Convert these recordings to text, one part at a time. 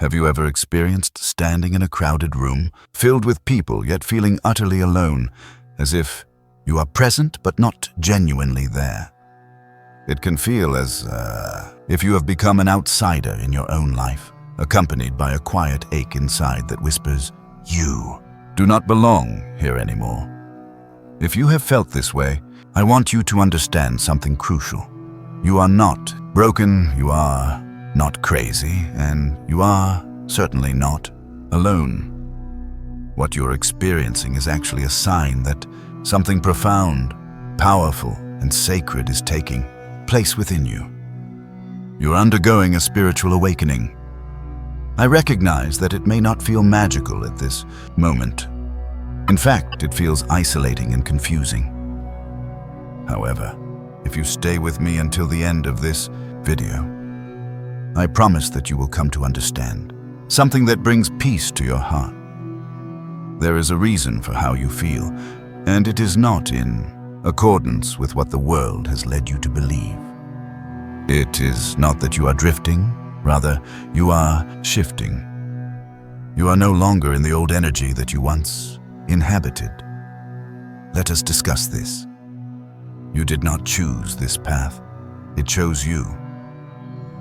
Have you ever experienced standing in a crowded room, filled with people yet feeling utterly alone, as if you are present but not genuinely there? It can feel as if you have become an outsider in your own life, accompanied by a quiet ache inside that whispers, "You do not belong here anymore." If you have felt this way, I want you to understand something crucial. You are not broken, you are not crazy, and you are certainly not alone. What you're experiencing is actually a sign that something profound, powerful, and sacred is taking place within you. You're undergoing a spiritual awakening. I recognize that it may not feel magical at this moment. In fact, it feels isolating and confusing. However, if you stay with me until the end of this video, I promise that you will come to understand something that brings peace to your heart. There is a reason for how you feel, and it is not in accordance with what the world has led you to believe. It is not that you are drifting, rather, you are shifting. You are no longer in the old energy that you once inhabited. Let us discuss this. You did not choose this path. It chose you.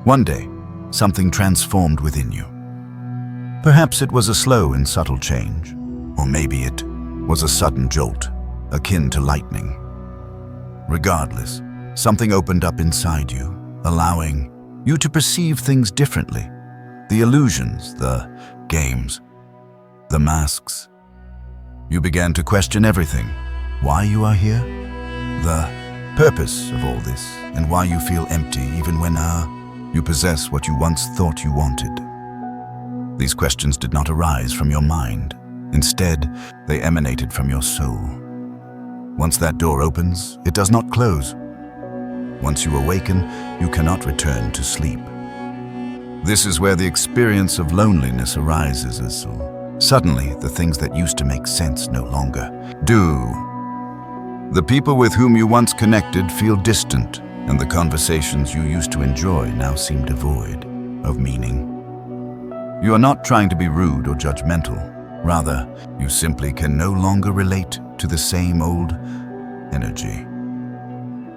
One day, something transformed within you. Perhaps it was a slow and subtle change, or maybe it was a sudden jolt, akin to lightning. Regardless, something opened up inside you, allowing you to perceive things differently. The illusions, the games, the masks. You began to question everything. Why you are here, the purpose of all this, and why you feel empty even when you possess what you once thought you wanted. These questions did not arise from your mind. Instead, they emanated from your soul. Once that door opens, it does not close. Once you awaken, you cannot return to sleep. This is where the experience of loneliness arises, as suddenly the things that used to make sense no longer do. The people with whom you once connected feel distant, and the conversations you used to enjoy now seem devoid of meaning. You are not trying to be rude or judgmental. Rather, you simply can no longer relate to the same old energy.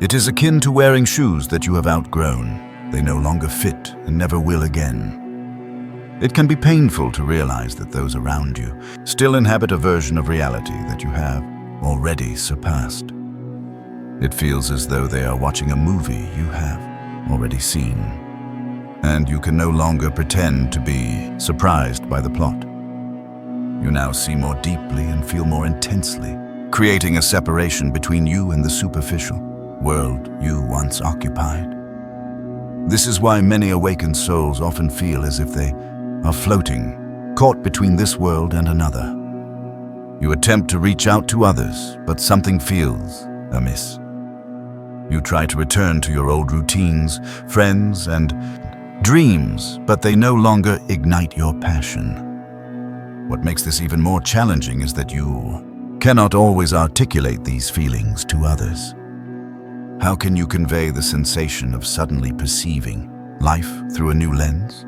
It is akin to wearing shoes that you have outgrown. They no longer fit and never will again. It can be painful to realize that those around you still inhabit a version of reality that you have already surpassed. It feels as though they are watching a movie you have already seen, and you can no longer pretend to be surprised by the plot. You now see more deeply and feel more intensely, creating a separation between you and the superficial world you once occupied. This is why many awakened souls often feel as if they are floating, caught between this world and another. You attempt to reach out to others, but something feels amiss. You try to return to your old routines, friends, and dreams, but they no longer ignite your passion. What makes this even more challenging is that you cannot always articulate these feelings to others. How can you convey the sensation of suddenly perceiving life through a new lens?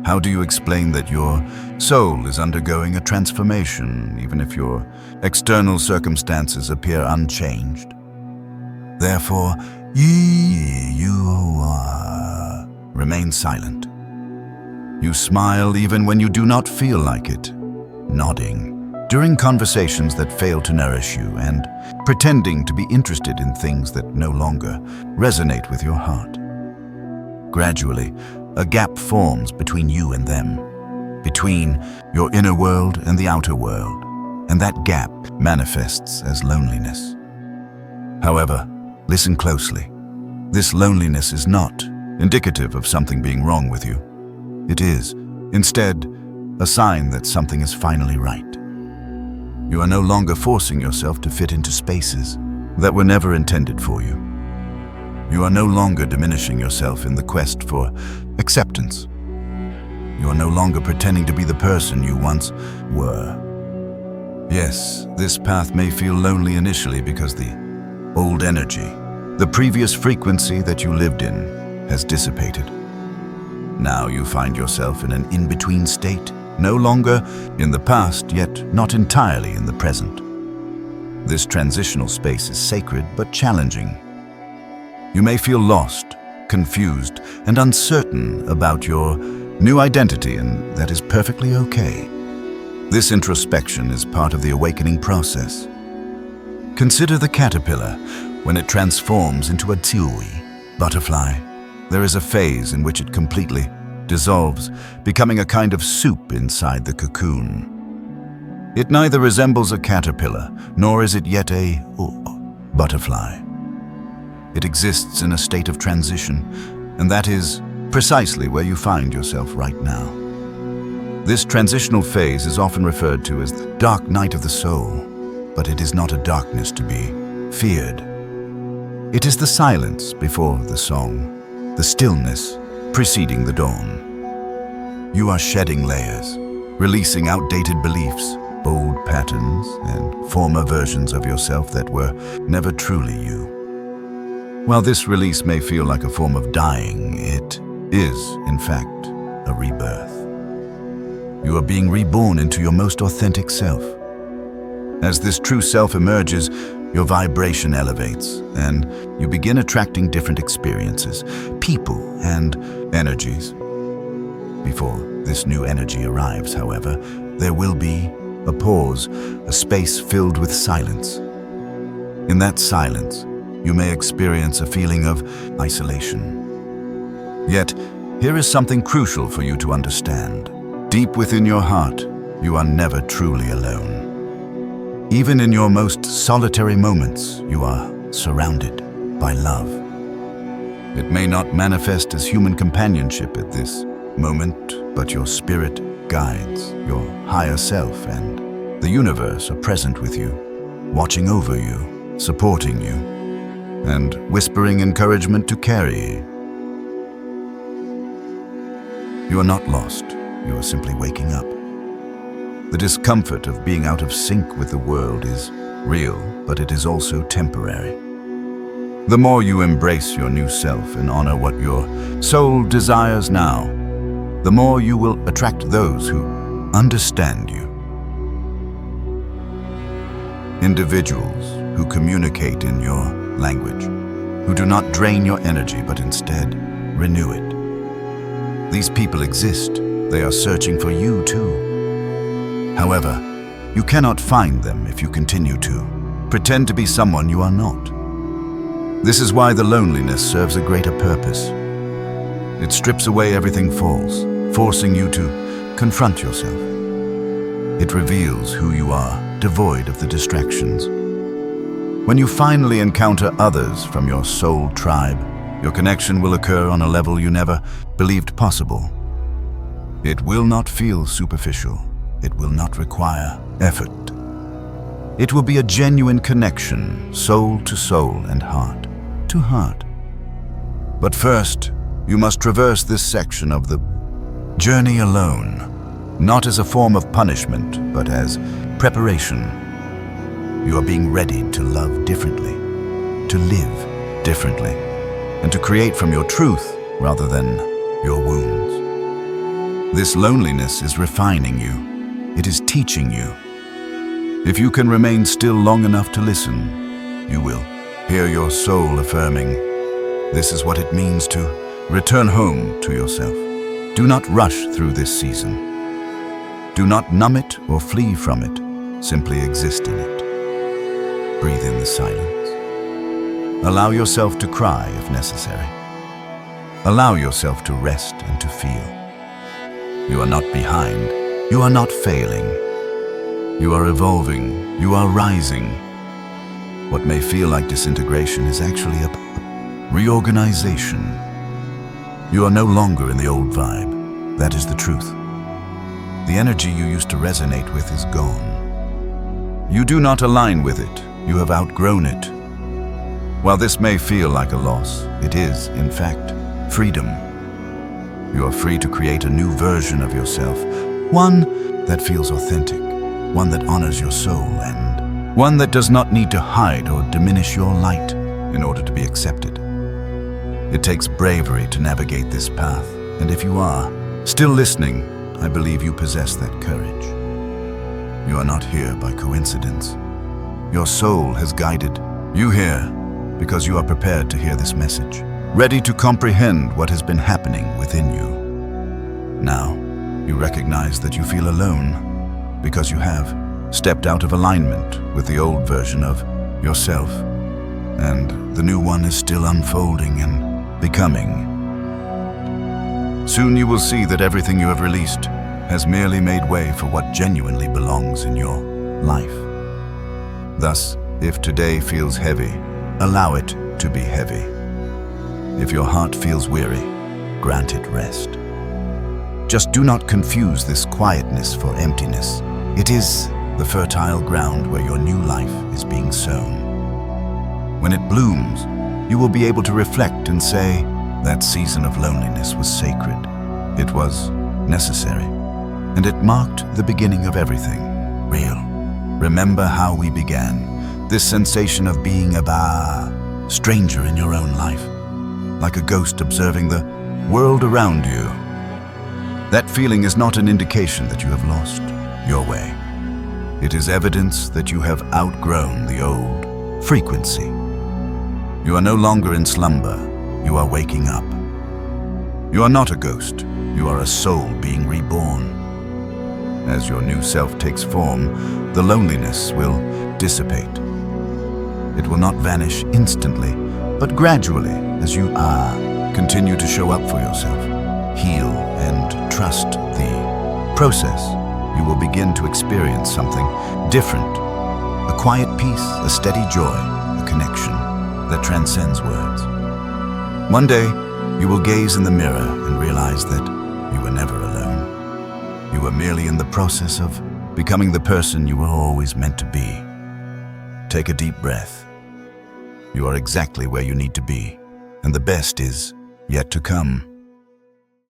How do you explain that your soul is undergoing a transformation, even if your external circumstances appear unchanged? Therefore, remain silent. You smile even when you do not feel like it, nodding during conversations that fail to nourish you and pretending to be interested in things that no longer resonate with your heart. Gradually, a gap forms between you and them, between your inner world and the outer world, and that gap manifests as loneliness. However, listen closely. This loneliness is not indicative of something being wrong with you. It is, instead, a sign that something is finally right. You are no longer forcing yourself to fit into spaces that were never intended for you. You are no longer diminishing yourself in the quest for acceptance. You are no longer pretending to be the person you once were. Yes, this path may feel lonely initially because the old energy, the previous frequency that you lived in, has dissipated. Now you find yourself in an in-between state, no longer in the past, yet not entirely in the present. This transitional space is sacred but challenging. You may feel lost, confused, and uncertain about your new identity, and that is perfectly okay. This introspection is part of the awakening process. Consider the caterpillar when it transforms into a tsui, butterfly. There is a phase in which it completely dissolves, becoming a kind of soup inside the cocoon. It neither resembles a caterpillar, nor is it yet a butterfly. It exists in a state of transition, and that is precisely where you find yourself right now. This transitional phase is often referred to as the dark night of the soul, but it is not a darkness to be feared. It is the silence before the song, the stillness preceding the dawn. You are shedding layers, releasing outdated beliefs, old patterns, and former versions of yourself that were never truly you. While this release may feel like a form of dying, it is, in fact, a rebirth. You are being reborn into your most authentic self. As this true self emerges, your vibration elevates, and you begin attracting different experiences, people, and energies. Before this new energy arrives, however, there will be a pause, a space filled with silence. In that silence, you may experience a feeling of isolation. Yet, here is something crucial for you to understand. Deep within your heart, you are never truly alone. Even in your most solitary moments, you are surrounded by love. It may not manifest as human companionship at this moment, but your spirit guides, your higher self and the universe are present with you, watching over you, supporting you, and whispering encouragement to carry. You are not lost, you are simply waking up. The discomfort of being out of sync with the world is real, but it is also temporary. The more you embrace your new self and honor what your soul desires now, the more you will attract those who understand you. Individuals who communicate in your language, who do not drain your energy but instead renew it. These people exist. They are searching for you too. However, you cannot find them if you continue to pretend to be someone you are not. This is why the loneliness serves a greater purpose. It strips away everything false, forcing you to confront yourself. It reveals who you are, devoid of the distractions. When you finally encounter others from your soul tribe, your connection will occur on a level you never believed possible. It will not feel superficial. It will not require effort. It will be a genuine connection, soul to soul and heart to heart. But first, you must traverse this section of the journey alone, not as a form of punishment, but as preparation. You are being readied to love differently, to live differently, and to create from your truth rather than your wounds. This loneliness is refining you. It is teaching you. If you can remain still long enough to listen, you will hear your soul affirming, "This is what it means to return home to yourself." Do not rush through this season. Do not numb it or flee from it. Simply exist in it. Breathe in the silence. Allow yourself to cry if necessary. Allow yourself to rest and to feel. You are not behind. You are not failing. You are evolving. You are rising. What may feel like disintegration is actually a reorganization. You are no longer in the old vibe. That is the truth. The energy you used to resonate with is gone. You do not align with it. You have outgrown it. While this may feel like a loss, it is, in fact, freedom. You are free to create a new version of yourself, one that feels authentic, one that honors your soul, and one that does not need to hide or diminish your light in order to be accepted. It takes bravery to navigate this path, And if you are still listening, I believe you possess that courage. You are not here by coincidence. Your soul has guided you here because you are prepared to hear this message, ready to comprehend what has been happening within you. Now, you recognize that you feel alone because you have stepped out of alignment with the old version of yourself, and the new one is still unfolding and becoming. Soon you will see that everything you have released has merely made way for what genuinely belongs in your life. Thus, if today feels heavy, allow it to be heavy. If your heart feels weary, grant it rest. Just do not confuse this quietness for emptiness. It is the fertile ground where your new life is being sown. When it blooms, you will be able to reflect and say, that season of loneliness was sacred. It was necessary, and it marked the beginning of everything real. Remember how we began, this sensation of being a stranger in your own life, like a ghost observing the world around you. That feeling is not an indication that you have lost your way. It is evidence that you have outgrown the old frequency. You are no longer in slumber. You are waking up. You are not a ghost. You are a soul being reborn. As your new self takes form, the loneliness will dissipate. It will not vanish instantly, but gradually, as you continue to show up for yourself, heal, and trust the process, you will begin to experience something different. A quiet peace, a steady joy, a connection that transcends words. One day, you will gaze in the mirror and realize that you were never alone. You were merely in the process of becoming the person you were always meant to be. Take a deep breath. You are exactly where you need to be, and the best is yet to come.